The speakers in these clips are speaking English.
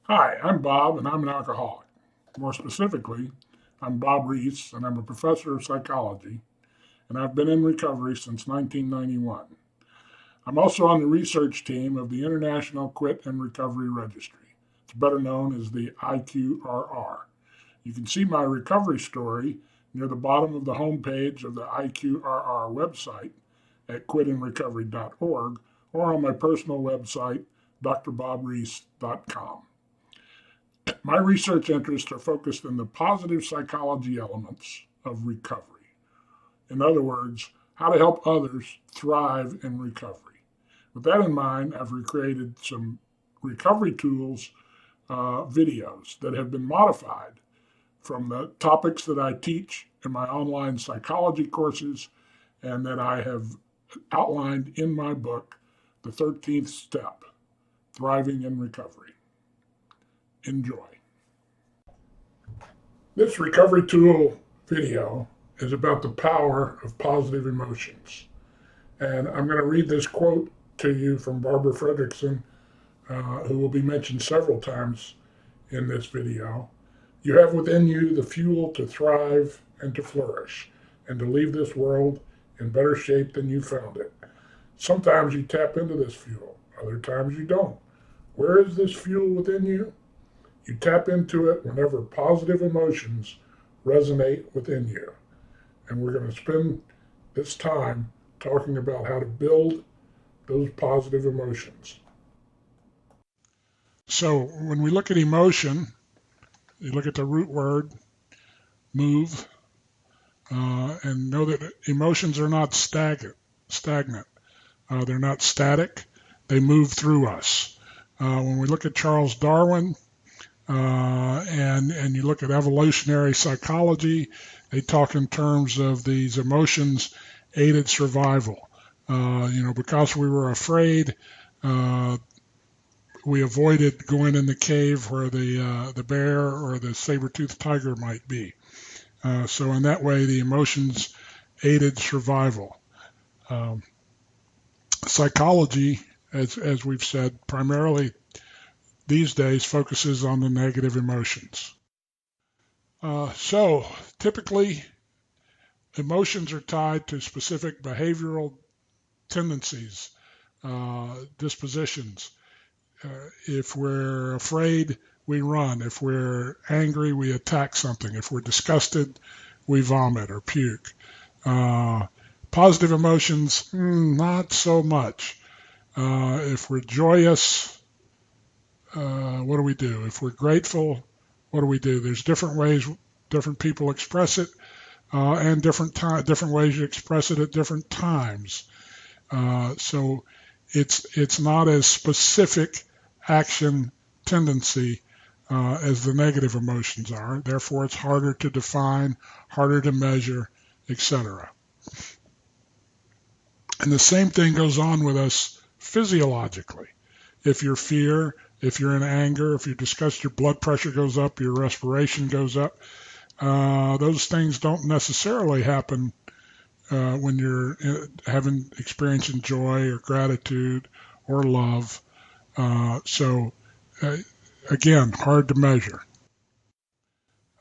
Hi, I'm Bob, and I'm an alcoholic. More specifically, I'm Bob Reese, and I'm a professor of psychology, and I've been in recovery since 1991. I'm also on the research team of the International Quit and Recovery Registry. It's better known as the IQRR. You can see my recovery story near the bottom of the homepage of the IQRR website at quitandrecovery.org or on my personal website, drbobreese.com. My research interests are focused on the positive psychology elements of recovery. In other words, how to help others thrive in recovery. With that in mind, I've recreated some recovery tools videos that have been modified from the topics that I teach in my online psychology courses and that I have outlined in my book, The 13th Step Thriving in Recovery. Enjoy. This recovery tool video is about the power of positive emotions. And I'm going to read this quote to you from Barbara Fredrickson, who will be mentioned several times in this video. You have within you the fuel to thrive and to flourish, and to leave this world in better shape than you found it. Sometimes you tap into this fuel, other times you don't. Where is this fuel within you? You tap into it whenever positive emotions resonate within you. And we're going to spend this time talking about how to build those positive emotions. So, when we look at emotion, you look at the root word, move, and know that emotions are not stagnant. They're not static. They move through us. When we look at Charles Darwin, and you look at evolutionary psychology, they talk in terms of these emotions aided survival. Because we were afraid, we avoided going in the cave where the bear or the saber-toothed tiger might be. So in that way, the emotions aided survival. Psychology, as we've said, primarily these days focuses on the negative emotions. So typically, emotions are tied to specific behavioral tendencies, dispositions. If we're afraid, we run. If we're angry, we attack something. If we're disgusted, we vomit or puke. Positive emotions, not so much. If we're joyous, what do we do? If we're grateful, what do we do? There's different ways different people express it, and different ways you express it at different times. So it's not as specific action tendency as the negative emotions are. Therefore, it's harder to define, harder to measure, etc. And the same thing goes on with us physiologically. If you're fear, if you're in anger, if you're disgusted, your blood pressure goes up, your respiration goes up. Those things don't necessarily happen when you're having experiencing joy or gratitude or love. So again, hard to measure.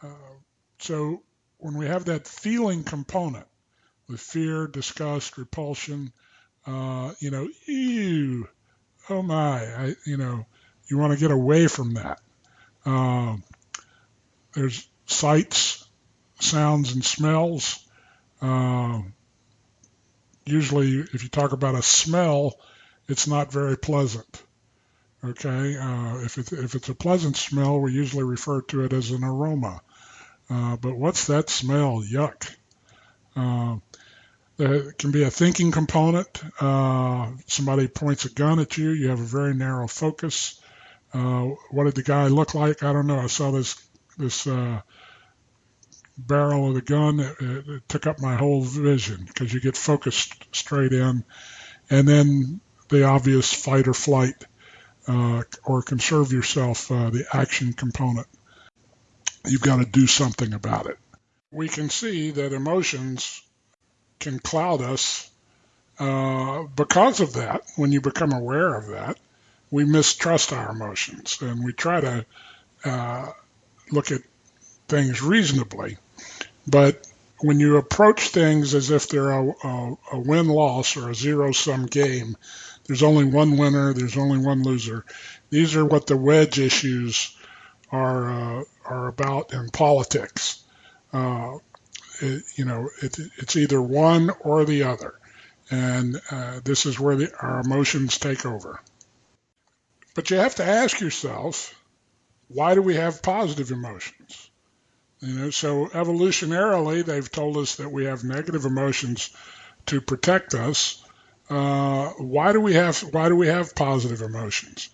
Uh, so when we have that feeling component with fear, disgust, repulsion, ew, oh my, you want to get away from that. Uh, there's sights, sounds, and smells. Uh, Usually, if you talk about a smell, it's not very pleasant. Okay, if it's a pleasant smell, we usually refer to it as an aroma. But what's that smell? Yuck. Uh, there can be a thinking component. Somebody points a gun at you. You have a very narrow focus. What did the guy look like? I don't know. I saw this barrel of the gun. It took up my whole vision because you get focused straight in, and then the obvious fight or flight. Or conserve yourself, the action component. You've got to do something about it. We can see that emotions can cloud us because of that. When you become aware of that, we mistrust our emotions, and we try to look at things reasonably. But when you approach things as if they're a win-loss or a zero-sum game, there's only one winner, there's only one loser. These are what the wedge issues are about in politics. It's either one or the other, and this is where our emotions take over. But you have to ask yourself, why do we have positive emotions? So evolutionarily, they've told us that we have negative emotions to protect us. Why do we have positive emotions?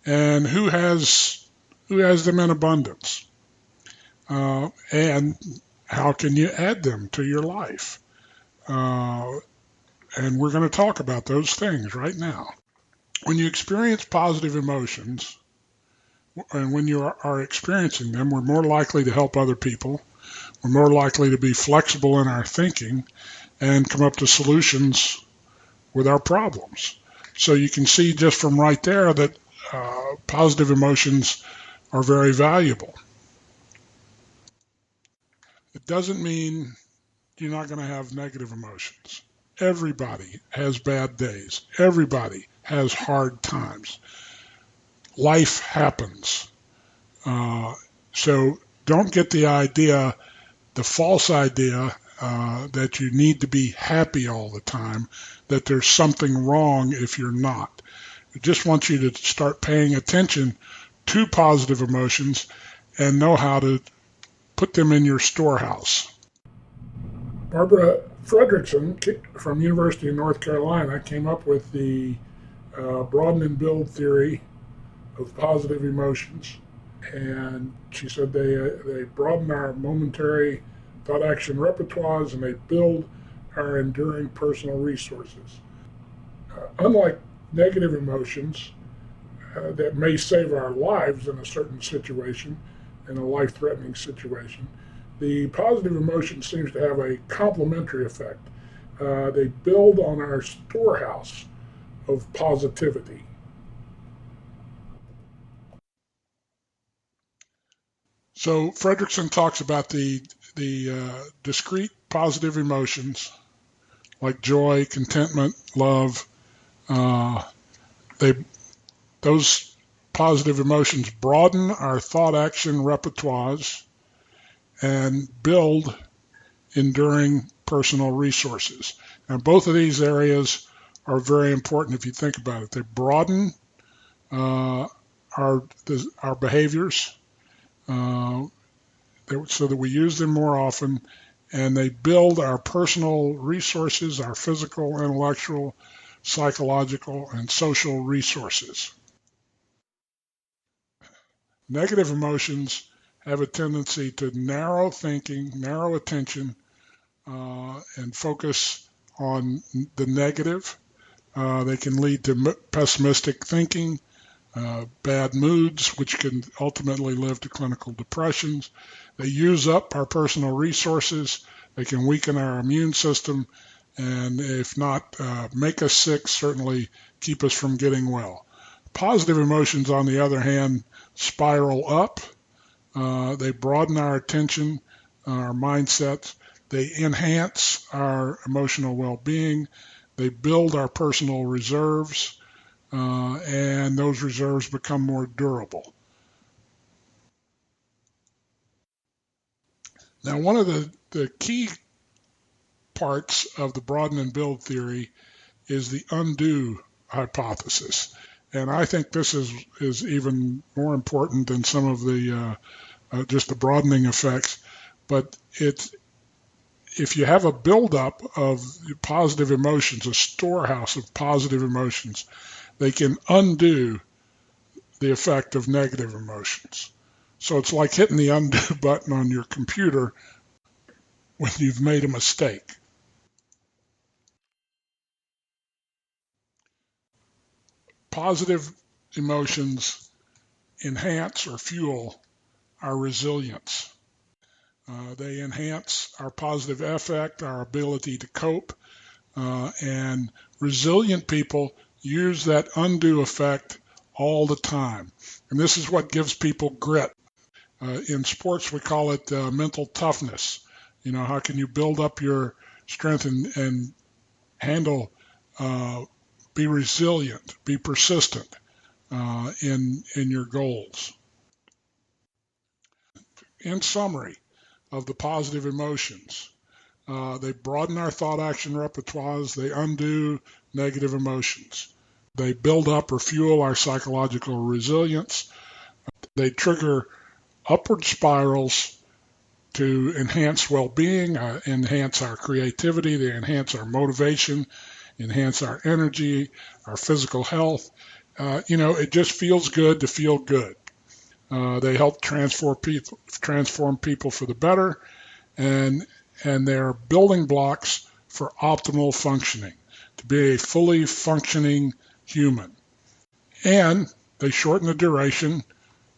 And who has them in abundance? And how can you add them to your life? And we're going to talk about those things right now. When you experience positive emotions, and when you are experiencing them, we're more likely to help other people. We're more likely to be flexible in our thinking and come up to solutions with our problems. So you can see just from right there that positive emotions are very valuable. It doesn't mean you're not going to have negative emotions. Everybody has bad days. Everybody has hard times. Life happens. So don't get the false idea that you need to be happy all the time, that there's something wrong if you're not. I just want you to start paying attention to positive emotions and know how to put them in your storehouse. Barbara Fredrickson from University of North Carolina came up with the broaden and build theory of positive emotions. And she said they broaden our momentary thought action repertoires and they build our enduring personal resources. Unlike negative emotions that may save our lives in a certain situation, in a life-threatening situation, the positive emotion seems to have a complementary effect. They build on our storehouse of positivity. So Fredrickson talks about the discrete positive emotions like joy, contentment, love. Those positive emotions broaden our thought action repertoires and build enduring personal resources. Now, both of these areas are very important if you think about it. They broaden our behaviors so that we use them more often, and they build our personal resources, our physical, intellectual, psychological, and social resources. Negative emotions have a tendency to narrow thinking, narrow attention, and focus on the negative. They can lead to pessimistic thinking, bad moods, which can ultimately lead to clinical depressions. They use up our personal resources. They can weaken our immune system, and if not make us sick, certainly keep us from getting well. Positive emotions, on the other hand, spiral up. They broaden our attention, our mindsets. They enhance our emotional well-being. They build our personal reserves. And those reserves become more durable. Now, one of the key parts of the broaden and build theory is the undo hypothesis. And I think this is even more important than some of the just the broadening effects. But if you have a buildup of positive emotions, a storehouse of positive emotions, they can undo the effect of negative emotions. So it's like hitting the undo button on your computer when you've made a mistake. Positive emotions enhance or fuel our resilience. They enhance our positive affect, our ability to cope, and resilient people use that undo effect all the time. And this is what gives people grit. In sports, we call it mental toughness. How can you build up your strength and handle, be resilient, be persistent in your goals. In summary of the positive emotions, they broaden our thought action repertoires, they undo negative emotions. They build up or fuel our psychological resilience. They trigger upward spirals to enhance well-being, enhance our creativity, they enhance our motivation, enhance our energy, our physical health. It just feels good to feel good. They help transform people for the better, and they're building blocks for optimal functioning, to be a fully functioning human. And they shorten the duration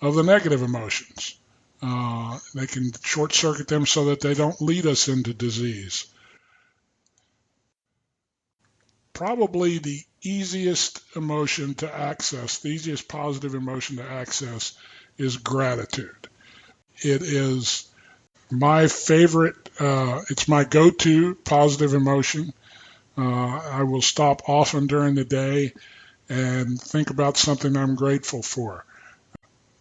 of the negative emotions. They can short circuit them so that they don't lead us into disease. Probably the easiest emotion to access, the easiest positive emotion to access is gratitude. It is my favorite, it's my go-to positive emotion. I will stop often during the day and think about something I'm grateful for.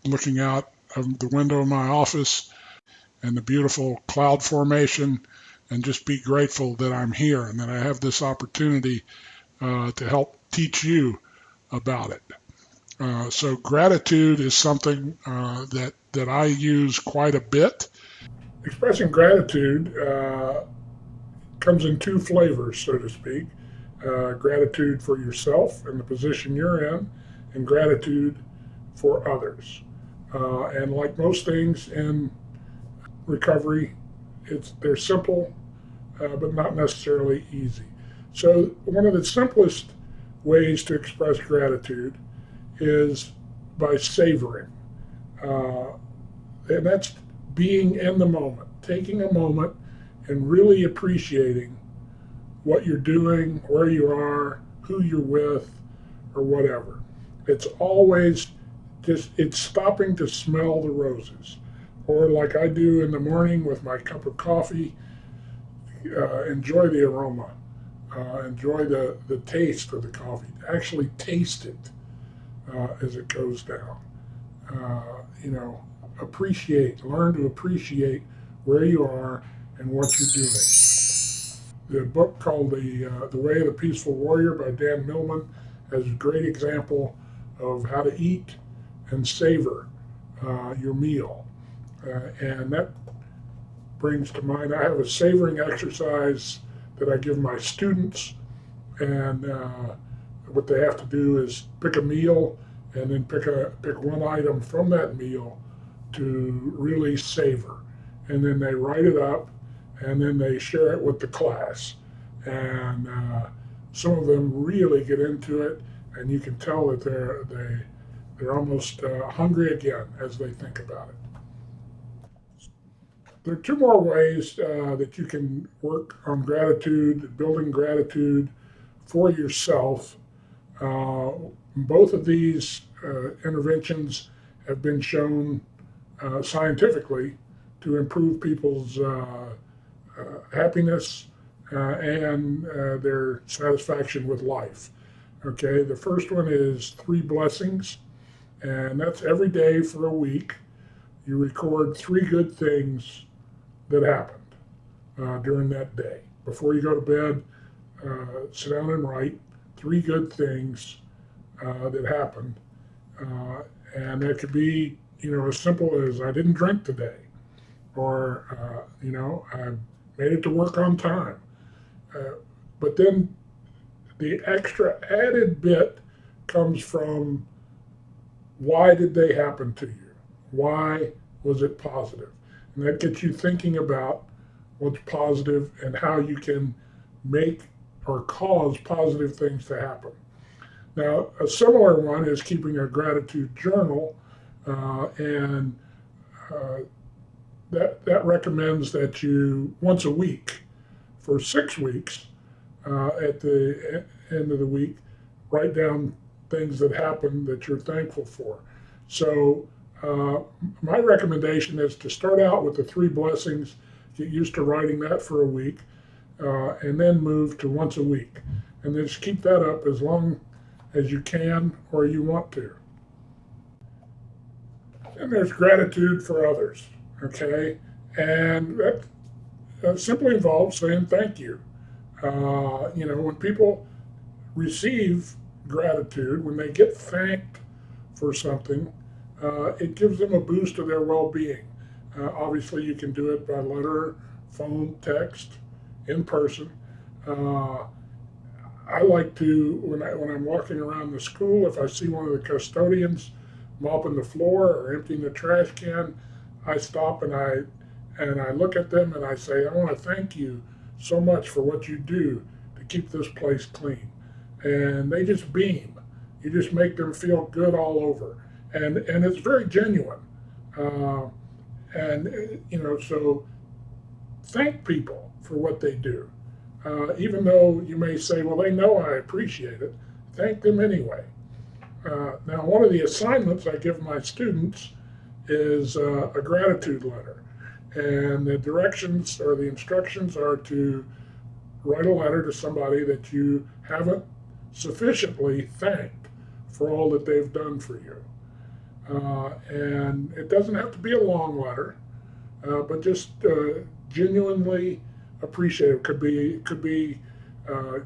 Looking out of the window of my office and the beautiful cloud formation, and just be grateful that I'm here and that I have this opportunity to help teach you about it. So gratitude is something that I use quite a bit. Expressing gratitude comes in two flavors, so to speak. Gratitude for yourself and the position you're in, and gratitude for others. And like most things in recovery, they're simple, but not necessarily easy. So one of the simplest ways to express gratitude is by savoring. And that's being in the moment, taking a moment and really appreciating what you're doing, where you are, who you're with, or whatever. It's always it's stopping to smell the roses. Or like I do in the morning with my cup of coffee, enjoy the aroma, enjoy the taste of the coffee, actually taste it as it goes down. Learn to appreciate where you are and what you're doing. The book called The Way of the Peaceful Warrior by Dan Millman has a great example of how to eat and savor your meal. And that brings to mind, I have a savoring exercise that I give my students, and what they have to do is pick a meal and then pick one item from that meal to really savor. And then they write it up, and then they share it with the class. And some of them really get into it, and you can tell that they're almost hungry again as they think about it. There are two more ways that you can work on gratitude, building gratitude for yourself. Both of these interventions have been shown scientifically to improve people's happiness and their satisfaction with life. Okay, the first one is 3 blessings, and that's every day for a week. You record 3 good things that happened during that day. Before you go to bed, sit down and write 3 good things that happened. And it could be, as simple as I didn't drink today, or, I made it to work on time. But then the extra added bit comes from, why did they happen to you? Why was it positive? And that gets you thinking about what's positive and how you can make or cause positive things to happen. Now, a similar one is keeping a gratitude journal, and that recommends that you, once a week, for 6 weeks, at the end of the week, write down things that happen that you're thankful for. So my recommendation is to start out with the 3 blessings, get used to writing that for a week, and then move to once a week. And then just keep that up as long as you can or you want to. And there's gratitude for others, okay? And that simply involves saying thank you. When people receive gratitude, when they get thanked for something, it gives them a boost to their well-being. Obviously, you can do it by letter, phone, text, in person. I like to, when I'm walking around the school, if I see one of the custodians mopping the floor or emptying the trash can, I stop and I look at them and I say, I want to thank you so much for what you do to keep this place clean. And they just beam. You just make them feel good all over. And it's very genuine. So thank people for what they do. Even though you may say, well, they know I appreciate it, thank them anyway. Now, one of the assignments I give my students is a gratitude letter. And the directions or the instructions are to write a letter to somebody that you haven't sufficiently thanked for all that they've done for you. And it doesn't have to be a long letter, but just genuinely appreciative. Could be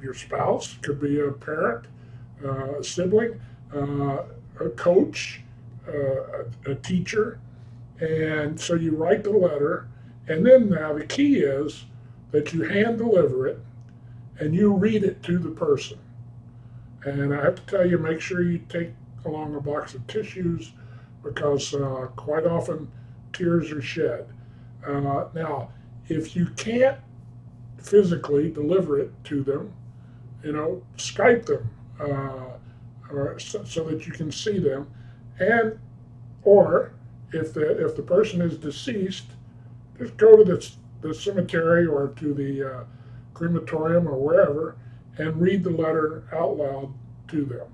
your spouse, could be a parent, a sibling, a coach, a teacher. And so you write the letter, and then now the key is that you hand deliver it and you read it to the person. And I have to tell you, make sure you take along a box of tissues because quite often tears are shed. Now, if you can't physically deliver it to them, Skype them or so that you can see them, or if the person is deceased, just go to the cemetery or to the crematorium or wherever and read the letter out loud to them.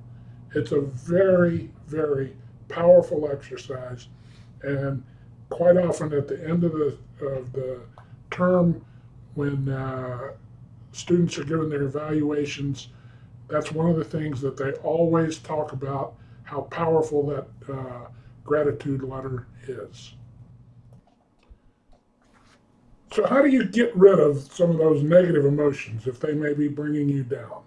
It's a very, very powerful exercise, and quite often at the end of the term, when students are given their evaluations, that's one of the things that they always talk about, how powerful that gratitude letter is. So how do you get rid of some of those negative emotions if they may be bringing you down?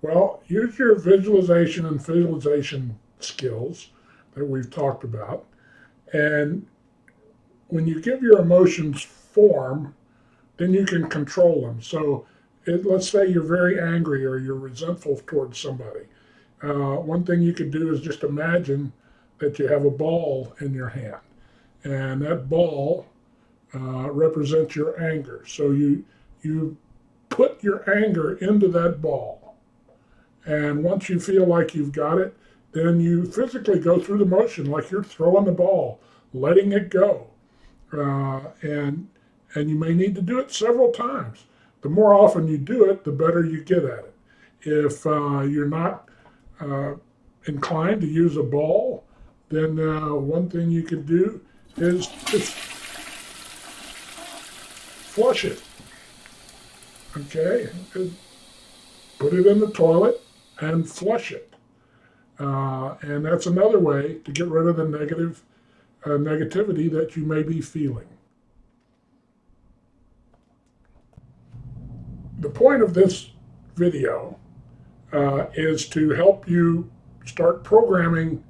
Well, use your visualization and visualization skills that we've talked about. And when you give your emotions form, then you can control them. So let's say you're very angry or you're resentful towards somebody. One thing you could do is just imagine that you have a ball in your hand. And that ball represents your anger. So you put your anger into that ball. And once you feel like you've got it, then you physically go through the motion like you're throwing the ball, letting it go. And you may need to do it several times. The more often you do it, the better you get at it. If you're not inclined to use a ball, then one thing you could do is just flush it. Okay? Put it in the toilet and flush it. And that's another way to get rid of the negativity that you may be feeling. The point of this video is to help you start programming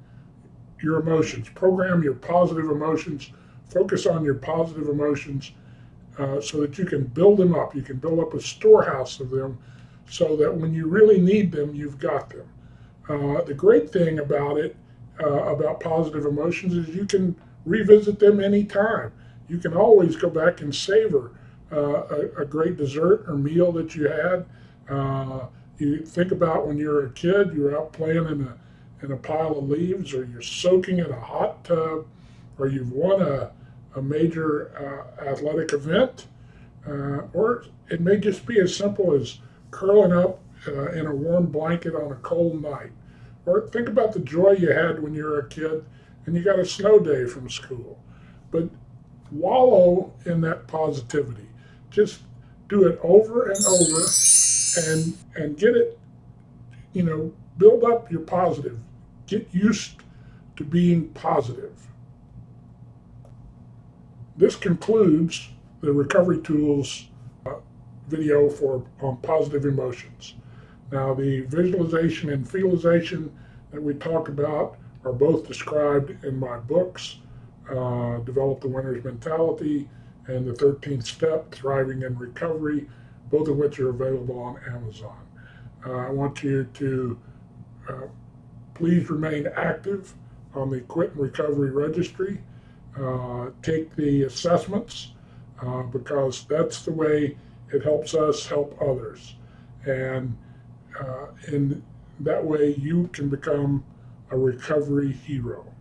your emotions, program your positive emotions, focus on your positive emotions so that you can build them up. You can build up a storehouse of them so that when you really need them, you've got them. The great thing about it, about positive emotions, is you can revisit them anytime. You can always go back and savor a great dessert or meal that you had. You think about when you were a kid, you were out playing in a pile of leaves, or you're soaking in a hot tub, or you've won a major athletic event, or it may just be as simple as curling up in a warm blanket on a cold night. Or think about the joy you had when you were a kid and you got a snow day from school. But wallow in that positivity. Just do it over and over and get it, build up your positive. Get used to being positive. This concludes the Recovery Tools video on positive emotions. Now, the visualization and feelization that we talked about are both described in my books, Develop the Winner's Mentality and the 13th Step, Thriving in Recovery, both of which are available on Amazon. I want you to please remain active on the Quit and Recovery Registry. Take the assessments because that's the way it helps us help others. And in that way, you can become a recovery hero.